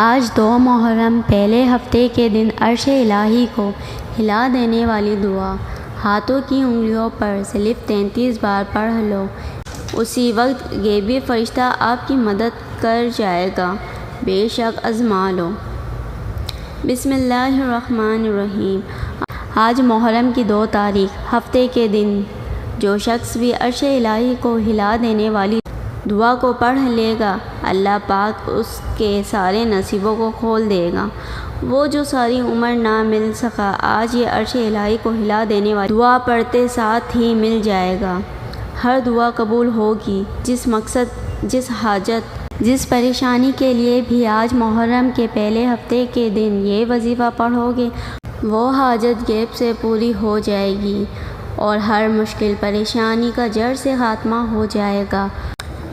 آج 2 محرم پہلے ہفتے کے دن عرش الہی کو ہلا دینے والی دعا ہاتھوں کی انگلیوں پر صرف 33 بار پڑھ لو، اسی وقت غیبی فرشتہ آپ کی مدد کر جائے گا، بے شک آزما لو۔ بسم اللہ الرحمن الرحیم۔ آج محرم کی 2 تاریخ ہفتے کے دن جو شخص بھی عرش الہی کو ہلا دینے والی دعا کو پڑھ لے گا، اللہ پاک اس کے سارے نصیبوں کو کھول دے گا۔ وہ جو ساری عمر نہ مل سکا، آج یہ عرش الہی کو ہلا دینے والی دعا پڑھتے ساتھ ہی مل جائے گا۔ ہر دعا قبول ہوگی۔ جس مقصد، جس حاجت، جس پریشانی کے لیے بھی آج محرم کے پہلے ہفتے کے دن یہ وظیفہ پڑھو گے، وہ حاجت غیب سے پوری ہو جائے گی اور ہر مشکل پریشانی کا جڑ سے خاتمہ ہو جائے گا۔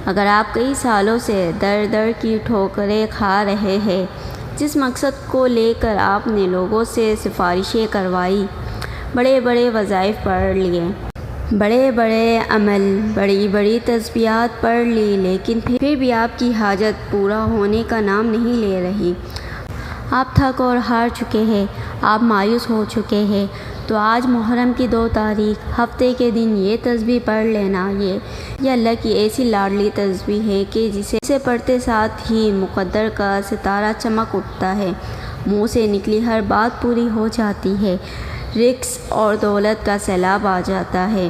اگر آپ کئی سالوں سے در کی ٹھوکریں کھا رہے ہیں، جس مقصد کو لے کر آپ نے لوگوں سے سفارشیں کروائی، بڑے بڑے وظائف پڑھ لیے، بڑے بڑے عمل، بڑی تسبیحات پڑھ لی، لیکن پھر بھی آپ کی حاجت پورا ہونے کا نام نہیں لے رہی، آپ تھک اور ہار چکے ہیں، آپ مایوس ہو چکے ہیں، تو آج محرم کی 2 تاریخ ہفتے کے دن یہ تسبیح پڑھ لینا۔ یہ اللہ کی ایسی لاڈلی تسبیح ہے کہ جسے پڑھتے ساتھ ہی مقدر کا ستارہ چمک اٹھتا ہے، منہ سے نکلی ہر بات پوری ہو جاتی ہے، رزق اور دولت کا سیلاب آ جاتا ہے۔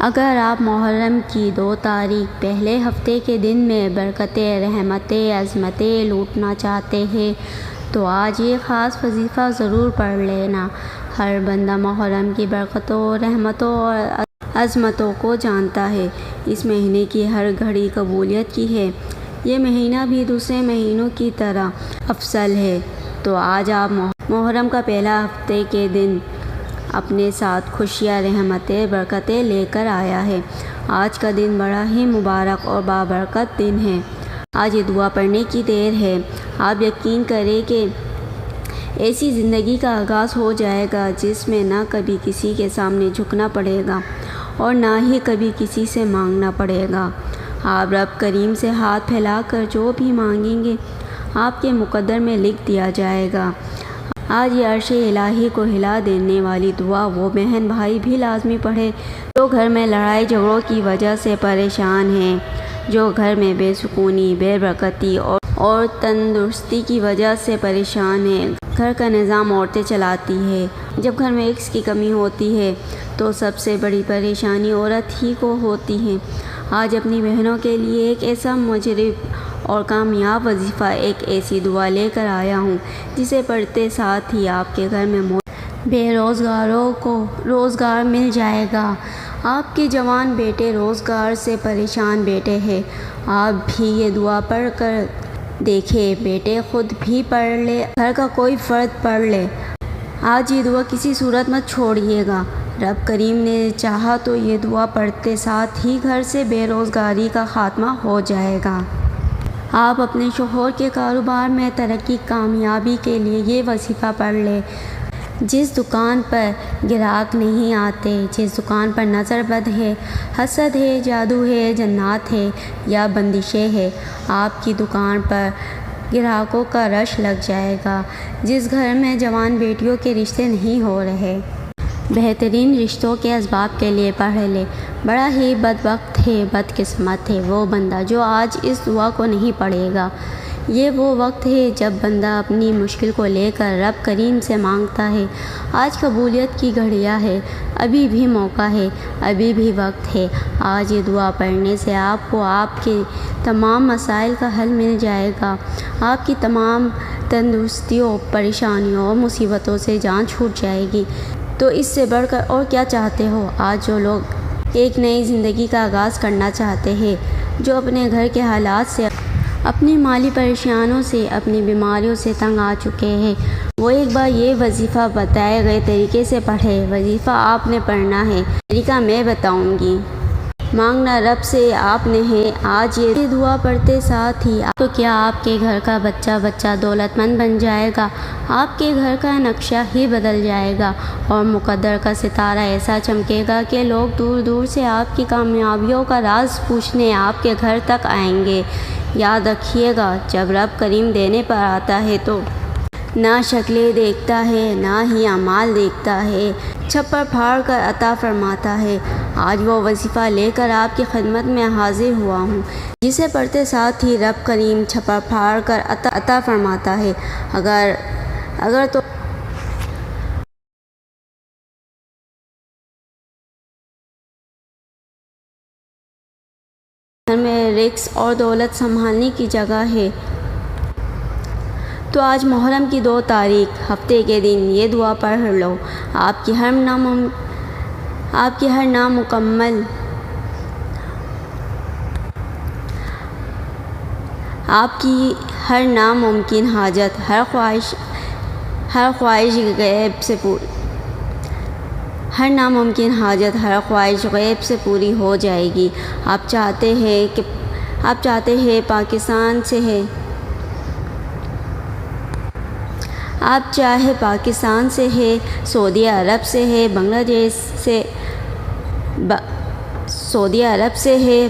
اگر آپ محرم کی 2 تاریخ پہلے ہفتے کے دن میں برکتیں، رحمتیں، عظمتیں لوٹنا چاہتے ہیں تو آج یہ خاص وظیفہ ضرور پڑھ لینا۔ ہر بندہ محرم کی برکتوں، رحمتوں اور عظمتوں کو جانتا ہے۔ اس مہینے کی ہر گھڑی قبولیت کی ہے۔ یہ مہینہ بھی دوسرے مہینوں کی طرح افضل ہے، تو آج آپ محرم کا پہلا ہفتے کے دن اپنے ساتھ خوشیاں، رحمتیں، برکتیں لے کر آیا ہے۔ آج کا دن بڑا ہی مبارک اور بابرکت دن ہے۔ آج یہ دعا پڑھنے کی دیر ہے۔ آپ یقین کریں کہ ایسی زندگی کا آغاز ہو جائے گا جس میں نہ کبھی کسی کے سامنے جھکنا پڑے گا اور نہ ہی کبھی کسی سے مانگنا پڑے گا۔ آپ رب کریم سے ہاتھ پھیلا کر جو بھی مانگیں گے، آپ کے مقدر میں لکھ دیا جائے گا۔ آج یہ عرش الہی کو ہلا دینے والی دعا وہ بہن بھائی بھی لازمی پڑھے جو گھر میں لڑائی جھگڑوں کی وجہ سے پریشان ہیں، جو گھر میں بے سکونی، بے برکتی اور تندرستی کی وجہ سے پریشان ہیں۔ گھر کا نظام عورتیں چلاتی ہے۔ جب گھر میں رزق کی کمی ہوتی ہے تو سب سے بڑی پریشانی عورت ہی کو ہوتی ہے۔ آج اپنی بہنوں کے لیے ایک ایسا مجرب اور کامیاب وظیفہ، ایک ایسی دعا لے کر آیا ہوں جسے پڑھتے ساتھ ہی آپ کے گھر میں بے روزگاروں کو روزگار مل جائے گا۔ آپ کے جوان بیٹے روزگار سے پریشان بیٹھے ہیں، آپ بھی یہ دعا پڑھ کر دیکھیں، بیٹے خود بھی پڑھ لے، گھر کا کوئی فرد پڑھ لے۔ آج یہ دعا کسی صورت مت چھوڑیے گا۔ رب کریم نے چاہا تو یہ دعا پڑھتے ساتھ ہی گھر سے بے روزگاری کا خاتمہ ہو جائے گا۔ آپ اپنے شوہر کے کاروبار میں ترقی، کامیابی کے لیے یہ وظیفہ پڑھ لیں۔ جس دکان پر گراہک نہیں آتے، جس دکان پر نظر بد ہے، حسد ہے، جادو ہے، جنات ہے یا بندشیں ہے، آپ کی دکان پر گراہکوں کا رش لگ جائے گا۔ جس گھر میں جوان بیٹیوں کے رشتے نہیں ہو رہے، بہترین رشتوں کے اسباب کے لیے پڑھ لے۔ بڑا ہی بدبخت ہے، بدقسمت ہے وہ بندہ جو آج اس دعا کو نہیں پڑھے گا۔ یہ وہ وقت ہے جب بندہ اپنی مشکل کو لے کر رب کریم سے مانگتا ہے۔ آج قبولیت کی گھڑیاں ہے، ابھی بھی موقع ہے، ابھی بھی وقت ہے۔ آج یہ دعا پڑھنے سے آپ کو آپ کے تمام مسائل کا حل مل جائے گا، آپ کی تمام تندرستیوں، پریشانیوں اور مصیبتوں سے جان چھوٹ جائے گی۔ تو اس سے بڑھ کر اور کیا چاہتے ہو؟ آج جو لوگ ایک نئی زندگی کا آغاز کرنا چاہتے ہیں، جو اپنے گھر کے حالات سے، اپنی مالی پریشانیوں سے، اپنی بیماریوں سے تنگ آ چکے ہیں، وہ ایک بار یہ وظیفہ بتائے گئے طریقے سے پڑھے۔ وظیفہ آپ نے پڑھنا ہے، طریقہ میں بتاؤں گی، مانگنا رب سے آپ نے ہے۔ آج یہ دعا پڑھتے ساتھ ہی تو کیا آپ کے گھر کا بچہ دولت مند بن جائے گا، آپ کے گھر کا نقشہ ہی بدل جائے گا اور مقدر کا ستارہ ایسا چمکے گا کہ لوگ دور دور سے آپ کی کامیابیوں کا راز پوچھنے آپ کے گھر تک آئیں گے۔ یاد رکھیے گا جب رب کریم دینے پر آتا ہے تو نہ شکلیں دیکھتا ہے نہ ہی اعمال دیکھتا ہے، چھپر پھاڑ کر عطا فرماتا ہے۔ آج وہ وظیفہ لے کر آپ کی خدمت میں حاضر ہوا ہوں جسے پڑھتے ساتھ ہی رب کریم چھپر پھاڑ کر عطا فرماتا ہے۔ اگر تو گھر میں رزق اور دولت سنبھالنے کی جگہ ہے تو آج محرم کی 2 تاریخ ہفتے کے دن یہ دعا پڑھ لو۔ آپ کی ہر ناممکن حاجت، ہر خواہش غیب سے پوری ہو جائے گی۔ آپ چاہے پاکستان سے ہے، سعودی عرب سے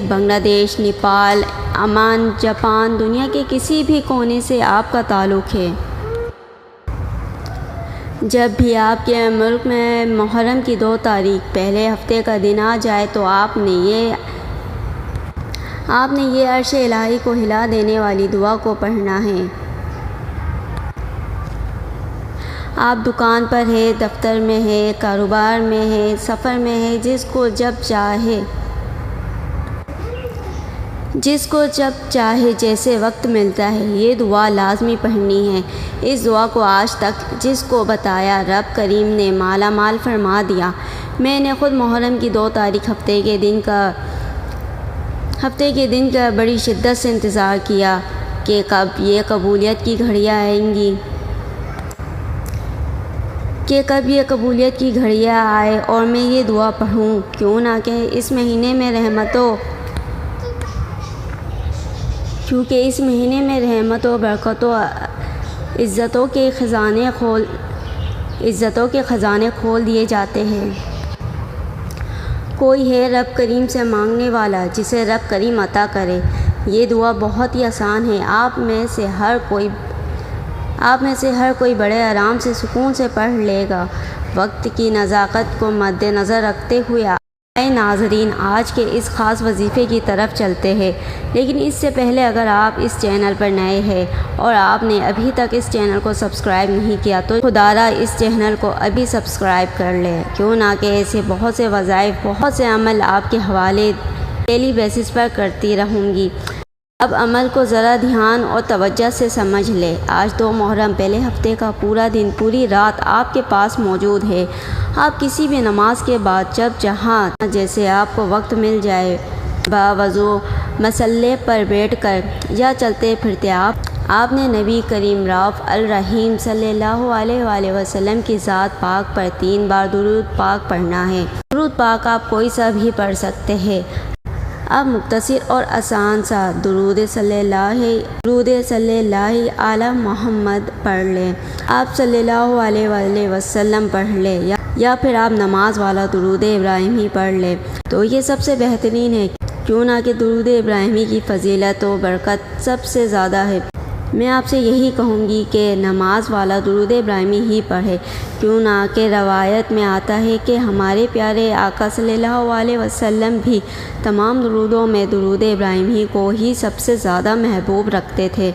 بنگلہ دیش، نیپال، عمان، جاپان، دنیا کے کسی بھی کونے سے آپ کا تعلق ہے۔ جب بھی آپ کے ملک میں محرم کی 2 تاریخ پہلے ہفتے کا دن آ جائے تو آپ نے یہ عرش الہی کو ہلا دینے والی دعا کو پڑھنا ہے۔ آپ دکان پر ہے، دفتر میں ہے، کاروبار میں ہے، سفر میں ہے، جس کو جب چاہے جیسے وقت ملتا ہے یہ دعا لازمی پڑھنی ہے۔ اس دعا کو آج تک جس کو بتایا رب کریم نے مالا مال فرما دیا۔ میں نے خود محرم کی 2 تاریخ ہفتے کے دن کا بڑی شدت سے انتظار کیا کہ کب یہ قبولیت کی گھڑیاں آئے اور میں یہ دعا پڑھوں، کیوں نہ کہ اس مہینے میں رحمتوں برکتوں عزتوں کے خزانے کھول دیے جاتے ہیں۔ کوئی ہے رب کریم سے مانگنے والا جسے رب کریم عطا کرے۔ یہ دعا بہت ہی آسان ہے، آپ میں سے ہر کوئی بڑے آرام سے سکون سے پڑھ لے گا۔ وقت کی نزاکت کو مد نظر رکھتے ہوئے آئے ناظرین آج کے اس خاص وظیفے کی طرف چلتے ہیں، لیکن اس سے پہلے اگر آپ اس چینل پر نئے ہیں اور آپ نے ابھی تک اس چینل کو سبسکرائب نہیں کیا تو خدارا اس چینل کو ابھی سبسکرائب کر لیں، کیوں نہ کہ ایسے بہت سے وظائف، بہت سے عمل آپ کے حوالے ڈیلی بیسس پر کرتی رہوں گی۔ اب عمل کو ذرا دھیان اور توجہ سے سمجھ لے۔ آج 2 محرم پہلے ہفتے کا پورا دن، پوری رات آپ کے پاس موجود ہے۔ آپ کسی بھی نماز کے بعد جب جہاں جیسے آپ کو وقت مل جائے، باوضو مصلی پر بیٹھ کر یا چلتے پھرتے آپ نے نبی کریم رؤوف الرحیم صلی اللہ علیہ وآلہ وسلم کی ذات پاک پر 3 بار درود پاک پڑھنا ہے۔ درود پاک آپ کوئی سا بھی پڑھ سکتے ہیں۔ اب مختصر اور آسان سا درود صلی اللہ علی محمد پڑھ لیں۔ آپ صلی اللہ علیہ وآلہ وسلم پڑھ لیں یا پھر آپ نماز والا درود ابراہیمی پڑھ لیں تو یہ سب سے بہترین ہے، کیوں نہ کہ درود ابراہیمی کی فضیلت و برکت سب سے زیادہ ہے۔ میں آپ سے یہی کہوں گی کہ نماز والا درود ابراہیمی ہی پڑھے، کیوں نہ کہ روایت میں آتا ہے کہ ہمارے پیارے آقا صلی اللہ علیہ وسلم بھی تمام درودوں میں درود ابراہیمی کو ہی سب سے زیادہ محبوب رکھتے تھے،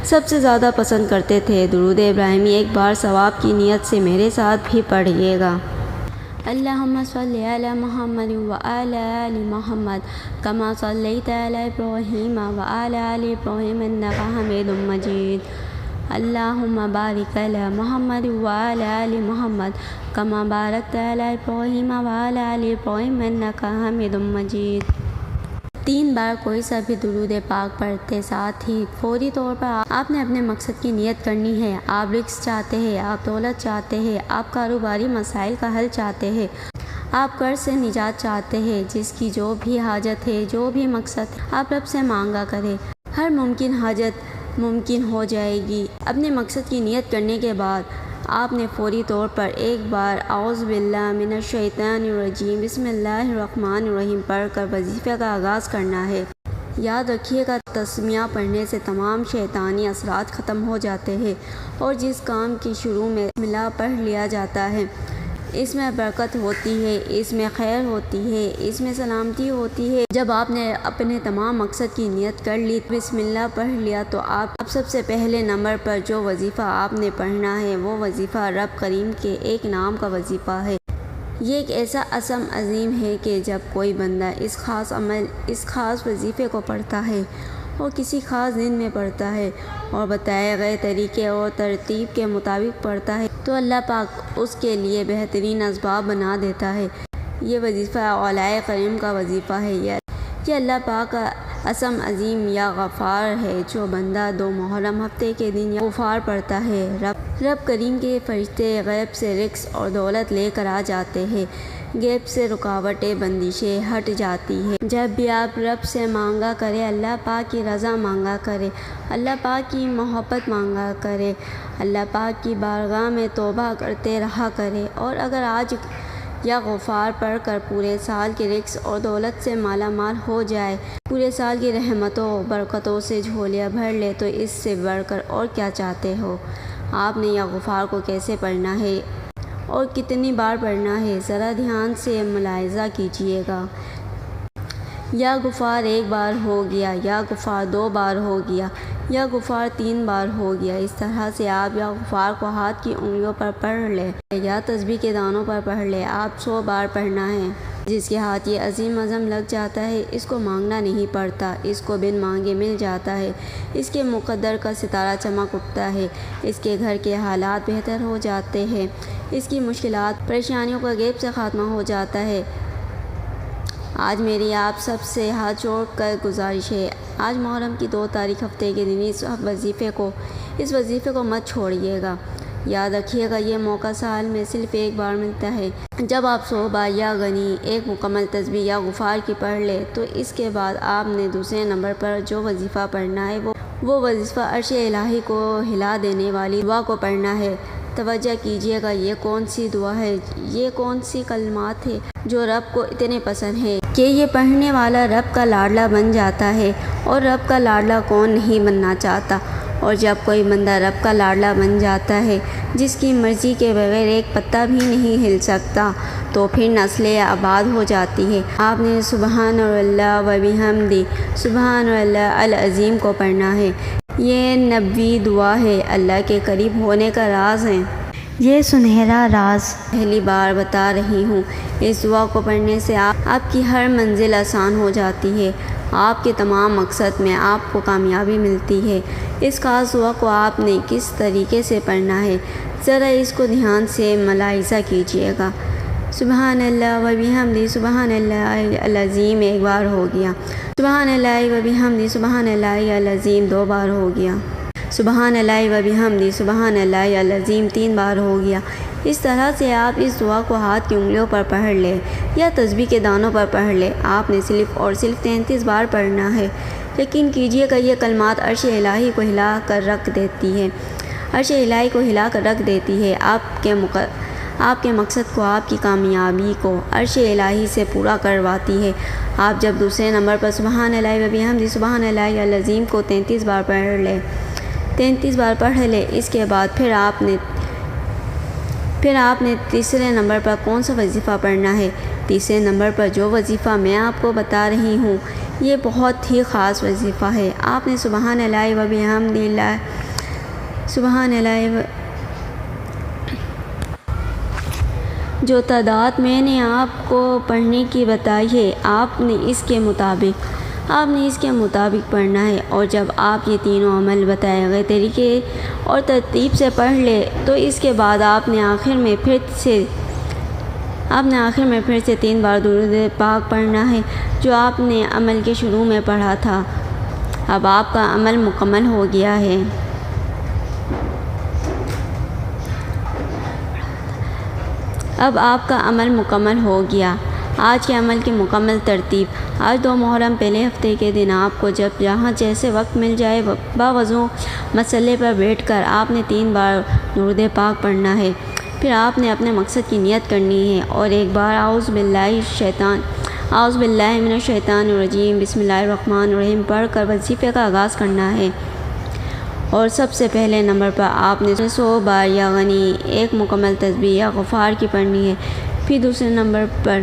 سب سے زیادہ پسند کرتے تھے۔ درود ابراہیمی ایک بار ثواب کی نیت سے میرے ساتھ بھی پڑھیے گا۔ اللہم صلی علی محمد وعلی آل محمد کما صلیت علی ابراہیم وعلی آل ابراہیم انک حمید مجید۔ اللہم بارک علی محمد وعلی آل محمد کما بارکت علی ابراہیم وعلی آل ابراہیم انک حمید مجید۔ 3 بار کوئی سا بھی درود پاک پڑھتے ساتھ ہی فوری طور پر آپ نے اپنے مقصد کی نیت کرنی ہے۔ آپ رزق چاہتے ہیں، آپ دولت چاہتے ہیں، آپ کاروباری مسائل کا حل چاہتے ہیں، آپ قرض سے نجات چاہتے ہیں، جس کی جو بھی حاجت ہے، جو بھی مقصد ہے، آپ رب سے مانگا کریں، ہر ممکن حاجت ممکن ہو جائے گی۔ اپنے مقصد کی نیت کرنے کے بعد آپ نے فوری طور پر ایک بار اعوذ باللہ من الشیطان الرجیم بسم اللہ الرحمن الرحیم پڑھ کر وظیفے کا آغاز کرنا ہے۔ یاد رکھیے گا تسمیہ پڑھنے سے تمام شیطانی اثرات ختم ہو جاتے ہیں، اور جس کام کی شروع میں بسم اللہ پڑھ لیا جاتا ہے اس میں برکت ہوتی ہے، اس میں خیر ہوتی ہے، اس میں سلامتی ہوتی ہے۔ جب آپ نے اپنے تمام مقصد کی نیت کر لی، بسم اللہ پڑھ لیا، تو آپ سب سے پہلے نمبر پر جو وظیفہ آپ نے پڑھنا ہے وہ وظیفہ رب کریم کے ایک نام کا وظیفہ ہے۔ یہ ایک ایسا اسم عظیم ہے کہ جب کوئی بندہ اس خاص وظیفے کو پڑھتا ہے اور کسی خاص دن میں پڑھتا ہے اور بتائے گئے طریقے اور ترتیب کے مطابق پڑھتا ہے تو اللہ پاک اس کے لیے بہترین اسباب بنا دیتا ہے۔ یہ وظیفہ اولیاء کریم کا وظیفہ ہے۔ یہ اللہ پاک کا اسم عظیم یا غفار ہے۔ جو بندہ 2 محرم ہفتے کے دن یا غفار پڑھتا ہے، رب کریم کے فرشتے غیب سے رزق اور دولت لے کر آ جاتے ہیں، غیب سے رکاوٹیں بندشیں ہٹ جاتی ہیں۔ جب بھی آپ رب سے مانگا کرے، اللہ پاک کی رضا مانگا کرے، اللہ پاک کی محبت مانگا کرے، اللہ پاک کی بارگاہ میں توبہ کرتے رہا کرے، اور اگر آج یا غفار پڑھ کر پورے سال کے رزق اور دولت سے مالا مال ہو جائے، پورے سال کی رحمتوں برکتوں سے جھولیاں بھر لے، تو اس سے بڑھ کر اور کیا چاہتے ہو؟ آپ نے یا غفار کو کیسے پڑھنا ہے اور کتنی بار پڑھنا ہے، ذرا دھیان سے ملاحظہ کیجیے گا۔ یا غفار 1 بار ہو گیا، یا غفار 2 بار ہو گیا، یا غفار 3 بار ہو گیا۔ اس طرح سے آپ یا غفار کو ہاتھ کی انگلیوں پر پڑھ لیں یا تسبیح کے دانوں پر پڑھ لیں۔ آپ 100 بار پڑھنا ہے۔ جس کے ہاتھ یہ عظیم عزم لگ جاتا ہے، اس کو مانگنا نہیں پڑتا، اس کو بن مانگے مل جاتا ہے، اس کے مقدر کا ستارہ چمک اٹھتا ہے، اس کے گھر کے حالات بہتر ہو جاتے ہیں، اس کی مشکلات پریشانیوں کا غیب سے خاتمہ ہو جاتا ہے۔ آج میری آپ سب سے ہاتھ جوڑ کر گزارش ہے، آج محرم کی 2 تاریخ ہفتے کے دن اس وظیفے کو مت چھوڑیے گا۔ یاد رکھیے گا یہ موقع سال میں صرف 1 بار ملتا ہے۔ جب آپ 100 بار یا غنی ایک مکمل تسبیح یا غفار کی پڑھ لیں تو اس کے بعد آپ نے دوسرے نمبر پر جو وظیفہ پڑھنا ہے وہ وظیفہ عرش الہی کو ہلا دینے والی دعا کو پڑھنا ہے۔ توجہ کیجیے گا، یہ کون سی دعا ہے، یہ کون سی کلمات ہیں جو رب کو اتنے پسند ہے کہ یہ پڑھنے والا رب کا لاڈلا بن جاتا ہے، اور رب کا لاڈلا کون نہیں بننا چاہتا۔ اور جب کوئی بندہ رب کا لاڈلا بن جاتا ہے، جس کی مرضی کے بغیر ایک پتا بھی نہیں ہل سکتا، تو پھر نسلیں آباد ہو جاتی ہے۔ آپ نے سبحان اللہ و بحمدہ سبحان اللہ العظیم کو پڑھنا ہے۔ یہ نبوی دعا ہے، اللہ کے قریب ہونے کا راز ہے۔ یہ سنہرا راز پہلی بار بتا رہی ہوں۔ اس دعا کو پڑھنے سے آپ کی ہر منزل آسان ہو جاتی ہے، آپ کے تمام مقصد میں آپ کو کامیابی ملتی ہے۔ اس خاص دعا کو آپ نے کس طریقے سے پڑھنا ہے، ذرا اس کو دھیان سے ملاحظہ کیجیے گا۔ سبحان اللہ و بحمدہ سبحان اللہ العظیم 1 بار ہو گیا، سبحان اللہ و بحمدہ سبحان اللہ العظیم 2 بار ہو گیا، سبحان اللہ و بحمدہ سبحان اللہ العظیم 3 بار ہو گیا۔ اس طرح سے آپ اس دعا کو ہاتھ کی انگلیوں پر پڑھ لیں یا تسبیح کے دانوں پر پڑھ لیں۔ آپ نے صرف اور صرف 33 بار پڑھنا ہے۔ یقین کیجیے گا یہ کلمات عرش الہی کو ہلا کر رکھ دیتی ہے، عرش الہی کو ہلا کر رکھ دیتی ہے، آپ کے مقصد کو، آپ کی کامیابی کو عرش الہی سے پورا کرواتی ہے۔ آپ جب دوسرے نمبر پر سبحان اللہ و بحمدہ سبحان اللہ العظیم کو 33 بار پڑھ لیں، اس کے بعد پھر آپ نے تیسرے نمبر پر کون سا وظیفہ پڑھنا ہے۔ تیسرے نمبر پر جو وظیفہ میں آپ کو بتا رہی ہوں یہ بہت ہی خاص وظیفہ ہے۔ آپ نے سبحان اللہ و بحمدہ سبحان اللہ جو تعداد میں نے آپ کو پڑھنے کی بتائی ہے، آپ نے اس کے مطابق پڑھنا ہے۔ اور جب آپ یہ تینوں عمل بتائے گئے طریقے اور ترتیب سے پڑھ لے تو اس کے بعد آپ نے آخر میں پھر سے 3 بار درود پاک پڑھنا ہے جو آپ نے عمل کے شروع میں پڑھا تھا۔ اب آپ کا عمل مکمل ہو گیا ہے۔ آج کے عمل کی مکمل ترتیب۔ آج 2 محرم پہلے ہفتے کے دن آپ کو جہاں جیسے وقت مل جائے باوضو مسئلے پر بیٹھ کر آپ نے 3 بار درود پاک پڑھنا ہے۔ پھر آپ نے اپنے مقصد کی نیت کرنی ہے اور 1 بار اعوذ باللہ اعوذ باللہ من الشیطان الرجیم، بسم اللہ الرحمن الرحیم پڑھ کر وظیفے کا آغاز کرنا ہے۔ اور سب سے پہلے نمبر پر آپ نے 100 بار یا غنی ایک مکمل تسبیح یا غفار کی پڑھنی ہے۔ پھر دوسرے نمبر پر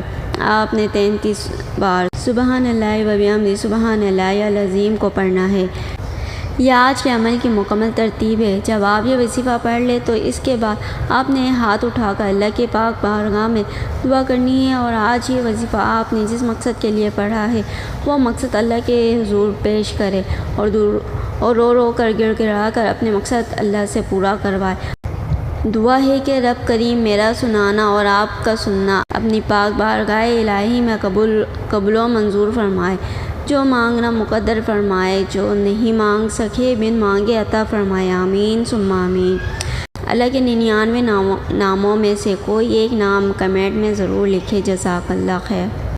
آپ نے 33 بار سبحان اللہ و بحمدہ سبحان اللہ العظیم کو پڑھنا ہے۔ یہ آج کے عمل کی مکمل ترتیب ہے۔ جب آپ یہ وظیفہ پڑھ لیں تو اس کے بعد آپ نے ہاتھ اٹھا کر اللہ کے پاک بارگاہ میں دعا کرنی ہے، اور آج یہ وظیفہ آپ نے جس مقصد کے لیے پڑھا ہے وہ مقصد اللہ کے حضور پیش کرے، اور رو رو کر گڑ گڑا کر اپنے مقصد اللہ سے پورا کروائے۔ دعا ہے کہ رب کریم میرا سنانا اور آپ کا سننا اپنی پاک بارگاہ الہی میں قبول و منظور فرمائے۔ جو مانگنا مقدر فرمائے، جو نہیں مانگ سکے بن مانگے عطا فرمائے، آمین ثم آمین۔ اللہ کے 99 ناموں میں سے کوئی ایک نام کمنٹ میں ضرور لکھے۔ جزاک اللہ خیر۔